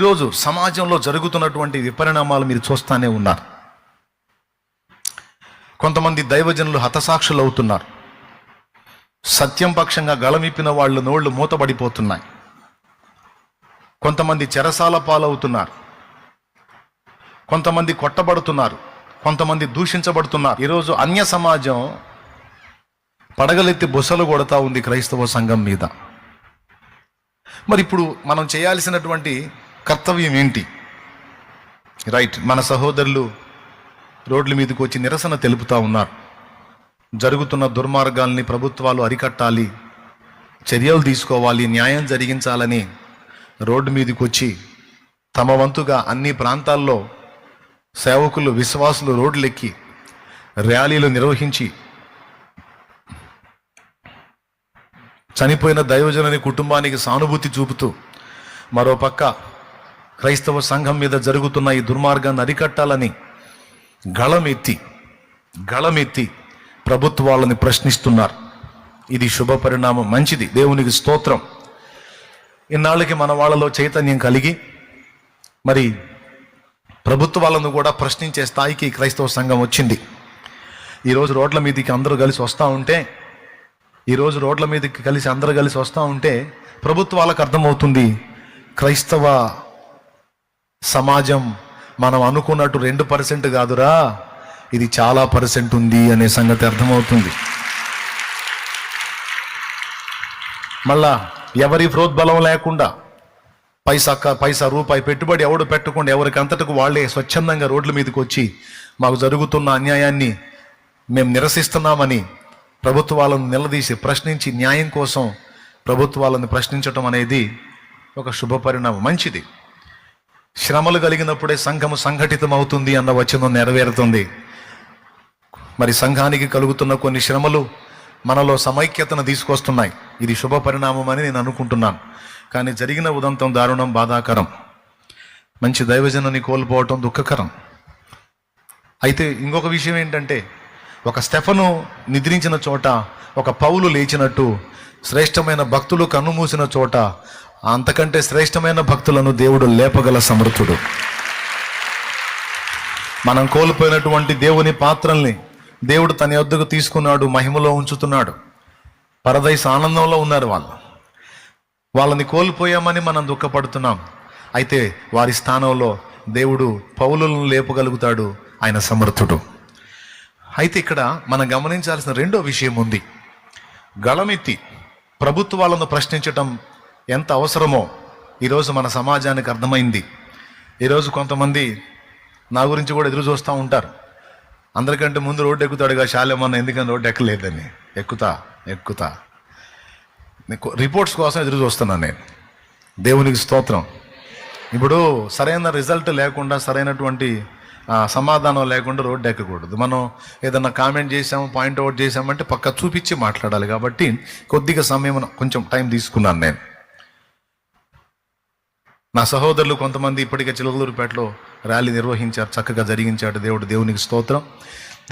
ఈరోజు సమాజంలో జరుగుతున్నటువంటి విపరిణామాలు మీరు చూస్తూనే ఉన్నారు. కొంతమంది దైవజనులు హతసాక్షులు అవుతున్నారు. సత్యం పక్షంగా గళమిప్పిన వాళ్ళు నోళ్లు మూతబడిపోతున్నాయి. కొంతమంది చెరసాల పాలవుతున్నారు. కొంతమంది కొట్టబడుతున్నారు. కొంతమంది దూషించబడుతున్నారు. ఈరోజు అన్య సమాజం పడగలెత్తి బుసలు కొడతా ఉంది క్రైస్తవ సంఘం మీద. మరి ఇప్పుడు మనం చేయాల్సినటువంటి కర్తవ్యం ఏంటి? రైట్, మన సహోదరులు రోడ్ల మీదకి వచ్చి నిరసన తెలుపుతూ ఉన్నారు. జరుగుతున్న దుర్మార్గాల్ని ప్రభుత్వాలు అరికట్టాలి, చర్యలు తీసుకోవాలి, న్యాయం జరిగించాలని రోడ్డు మీదకి వచ్చి తమ వంతుగా అన్ని ప్రాంతాల్లో సేవకులు, విశ్వాసులు రోడ్లెక్కి ర్యాలీలు నిర్వహించి చనిపోయిన దైవజనుని కుటుంబానికి సానుభూతి చూపుతూ, మరోపక్క క్రైస్తవ సంఘం మీద జరుగుతున్న ఈ దుర్మార్గాన్ని అరికట్టాలని గళమెత్తి ప్రభుత్వాలని ప్రశ్నిస్తున్నారు. ఇది శుభ పరిణామం, మంచిది, దేవునికి స్తోత్రం. ఇన్నాళ్ళకి మన వాళ్ళలో చైతన్యం కలిగి మరి ప్రభుత్వాలను కూడా ప్రశ్నించే స్థాయికి క్రైస్తవ సంఘం వచ్చింది. ఈరోజు రోడ్ల మీదకి అందరూ కలిసి వస్తూ ఉంటే ప్రభుత్వాలకు అర్థమవుతుంది, క్రైస్తవ సమాజం మనం అనుకున్నట్టు 2% కాదురా, ఇది చాలా % ఉంది అనే సంగతి అర్థమవుతుంది. మళ్ళా ఎవరి ప్రోద్బలం లేకుండా పైసా రూపాయి పెట్టుబడి ఎవడు పెట్టకుండా ఎవరికి అంతటకు వాళ్ళే స్వచ్ఛందంగా రోడ్ల మీదకి వచ్చి మాకు జరుగుతున్న అన్యాయాన్ని మేము నిరసిస్తున్నామని ప్రభుత్వాలను నిలదీసి ప్రశ్నించి న్యాయం కోసం ప్రభుత్వాలను ప్రశ్నించటం అనేది ఒక శుభ పరిణామం, మంచిది. శ్రమలు కలిగినప్పుడే సంఘము సంఘటితం అవుతుంది అన్న వచనం నెరవేరుతుంది. మరి సంఘానికి కలుగుతున్న కొన్ని శ్రమలు మనలో సమైక్యతను తీసుకొస్తున్నాయి. ఇది శుభ పరిణామం అని నేను అనుకుంటున్నాను. కానీ జరిగిన ఉదంతం దారుణం, బాధాకరం. మంచి దైవజనుని కోల్పోవటం దుఃఖకరం. అయితే ఇంకొక విషయం ఏంటంటే, ఒక స్టెఫను నిద్రించిన చోట ఒక పౌలు లేచినట్టు శ్రేష్టమైన భక్తులు కన్నుమూసిన చోట అంతకంటే శ్రేష్టమైన భక్తులను దేవుడు లేపగల సమర్థుడు. మనం కోల్పోయినటువంటి దేవుని పాత్రల్ని దేవుడు తన యొద్దకు తీసుకున్నాడు, మహిమలో ఉంచుతున్నాడు. పరదైస్ ఆనందంలో ఉన్నారు వాళ్ళని కోల్పోయామని మనం దుఃఖపడుతున్నాం. అయితే వారి స్థానంలో దేవుడు పౌలులను లేపగలుగుతాడు, ఆయన సమర్థుడు. అయితే ఇక్కడ మనం గమనించాల్సిన రెండో విషయం ఉంది. గళమెత్తి ప్రభుత్వాలను ప్రశ్నించటం ఎంత అవసరమో ఈరోజు మన సమాజానికి అర్థమైంది. ఈరోజు కొంతమంది నా గురించి కూడా ఎదురు చూస్తూ ఉంటారు. అందరికంటే ముందు రోడ్డు ఎక్కుతాడుగా శాలేమన్న, ఎందుకని రోడ్డు ఎక్కలేదని. ఎక్కుతా రిపోర్ట్స్ కోసం ఎదురు చూస్తున్నాను నేను. దేవునికి స్తోత్రం. ఇప్పుడు సరైన రిజల్ట్ లేకుండా, సరైనటువంటి సమాధానం లేకుండా రోడ్డు ఎక్కకూడదు. మనం ఏదన్నా కామెంట్ చేసాము, పాయింట్అవుట్ చేసామంటే పక్క చూపించి మాట్లాడాలి. కాబట్టి కొద్దిగా సమయం, కొంచెం టైం తీసుకున్నాను నేను. నా సహోదరులు కొంతమంది ఇప్పటికే చిలకలూరుపేటలో ర్యాలీ నిర్వహించారు, చక్కగా జరిగించాడు దేవుడు. దేవునికి స్తోత్రం.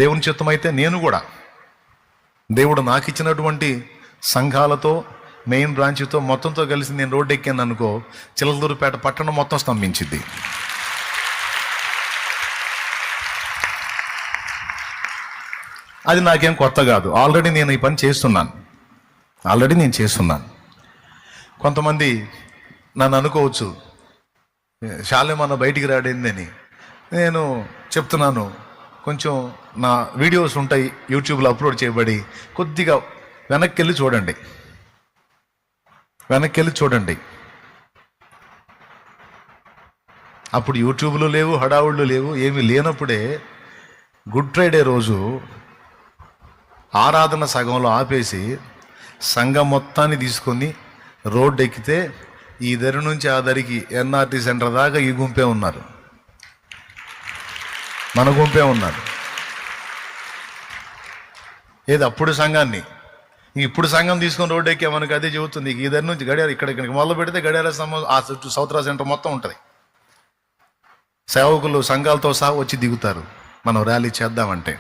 దేవుని చిత్తమైతే నేను కూడా దేవుడు నాకు ఇచ్చినటువంటి సంఘాలతో, మెయిన్ బ్రాంచ్తో మొత్తంతో కలిసి నేను రోడ్డు ఎక్కాను అనుకో, చిలకలూరుపేట పట్టణం మొత్తం స్తంభించింది. అది నాకేం కొత్త కాదు. ఆల్రెడీ నేను ఈ పని చేస్తున్నాను. కొంతమంది నన్ను అనుకోవచ్చు, శాలేమన్న బయటికి రాడేందని. నేను చెప్తున్నాను, కొంచెం నా వీడియోస్ ఉంటాయి యూట్యూబ్లో అప్లోడ్ చేయబడి, కొద్దిగా వెనక్కి వెళ్ళి చూడండి. అప్పుడు యూట్యూబ్లో లేవు, హడావుళ్ళు లేవు, ఏమీ లేనప్పుడే గుడ్ ఫ్రైడే రోజు ఆరాధన సగంలో ఆపేసి సంఘం మొత్తాన్ని తీసుకొని రోడ్డు ఎక్కితే ఈ దరి నుంచి ఆ దరికి ఎన్ఆర్టీ సెంటర్ దాకా ఈ గుంపే ఉన్నారు, మన గుంపే ఉన్నారు. ఏది అప్పుడు సంఘాన్ని, ఇప్పుడు సంఘం తీసుకొని రోడ్డు ఎక్కే మనకి అదే చెబుతుంది. ఈ దరి నుంచి గడియార ఇక్కడికి మొదలు పెడితే గడియార ఆ చుట్టూ సౌత్రా సెంటర్ మొత్తం ఉంటుంది. సేవకులు సంఘాలతో సహా వచ్చి దిగుతారు మనం ర్యాలీ చేద్దామంటే.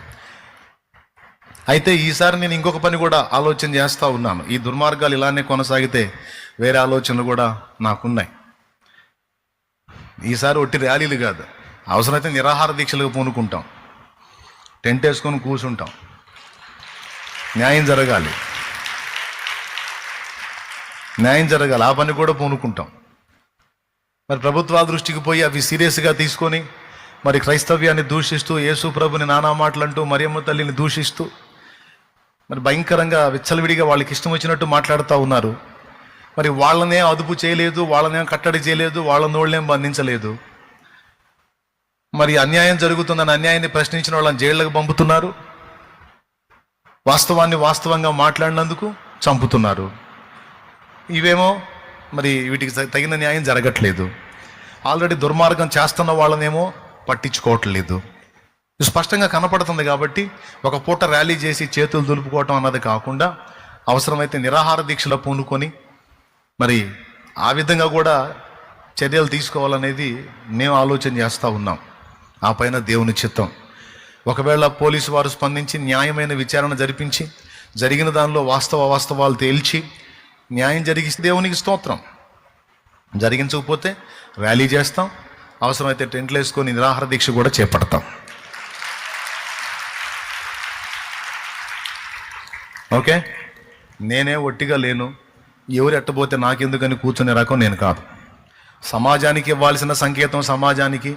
అయితే ఈసారి నేను ఇంకొక పని కూడా ఆలోచన చేస్తూ ఉన్నాను. ఈ దుర్మార్గాలు ఇలానే కొనసాగితే వేరే ఆలోచనలు కూడా నాకున్నాయి. ఈసారి ఒట్టి ర్యాలీలు కాదు, అవసరమైతే నిరాహార దీక్షలకు పూనుకుంటాం, టెంట్ వేసుకొని కూర్చుంటాం. న్యాయం జరగాలి, ఆ పని కూడా పూనుకుంటాం. మరి ప్రభుత్వాల దృష్టికి పోయి అవి సీరియస్గా తీసుకొని మరి క్రైస్తవ్యాన్ని దూషిస్తూ, యేసు ప్రభుని నానా మాటలంటూ, మరియమ్మ తల్లిని దూషిస్తూ మరి భయంకరంగా విచ్చలవిడిగా వాళ్ళకి ఇష్టం వచ్చినట్టు మాట్లాడుతూ ఉన్నారు. మరి వాళ్ళనే అదుపు చేయలేదు, వాళ్ళనేం కట్టడి చేయలేదు, వాళ్ళ నోళ్ళేం బంధించలేదు. మరి అన్యాయం జరుగుతుందని అన్యాయాన్ని ప్రశ్నించిన వాళ్ళని జైళ్ళకు పంపుతున్నారు, వాస్తవాన్ని వాస్తవంగా మాట్లాడినందుకు చంపుతున్నారు. ఇవేమో మరి వీటికి తగిన న్యాయం జరగట్లేదు. ఆల్రెడీ దుర్మార్గం చేస్తున్న వాళ్ళనేమో పట్టించుకోవట్లేదు. స్పష్టంగా కనపడుతుంది. కాబట్టి ఒక పూట ర్యాలీ చేసి చేతులు దులుపుకోవటం అన్నది కాకుండా అవసరమైతే నిరాహార దీక్షలో పూనుకొని మరి ఆ విధంగా కూడా చర్యలు తీసుకోవాలనేది మేము ఆలోచన చేస్తూ ఉన్నాం. ఆ పైన దేవుని చిత్తం. ఒకవేళ పోలీసు వారు స్పందించి న్యాయమైన విచారణ జరిపించి జరిగిన దానిలో వాస్తవాలు తేల్చి న్యాయం జరిగిస్తే దేవునికి స్తోత్రం. జరిగించకపోతే ర్యాలీ చేస్తాం, అవసరమైతే టెంట్లు వేసుకొని నిరాహార దీక్ష కూడా చేపడతాం. ఓకే, నేనే ఒట్టిగా లేను, ఎవరు ఎట్టబోతే నాకెందుకని కూర్చునే రకం నేను కాదు. సమాజానికి ఇవ్వాల్సిన సంకేతం సమాజానికి,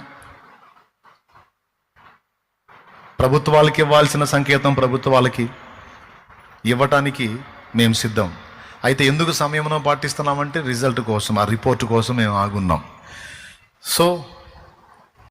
ప్రభుత్వాలకి ఇవ్వాల్సిన సంకేతం ప్రభుత్వాలకి ఇవ్వటానికి మేము సిద్ధం. అయితే ఎందుకు సమయంలో పాటిస్తున్నామంటే రిజల్ట్ కోసం, ఆ రిపోర్ట్ కోసం మేము ఆగున్నాం. సో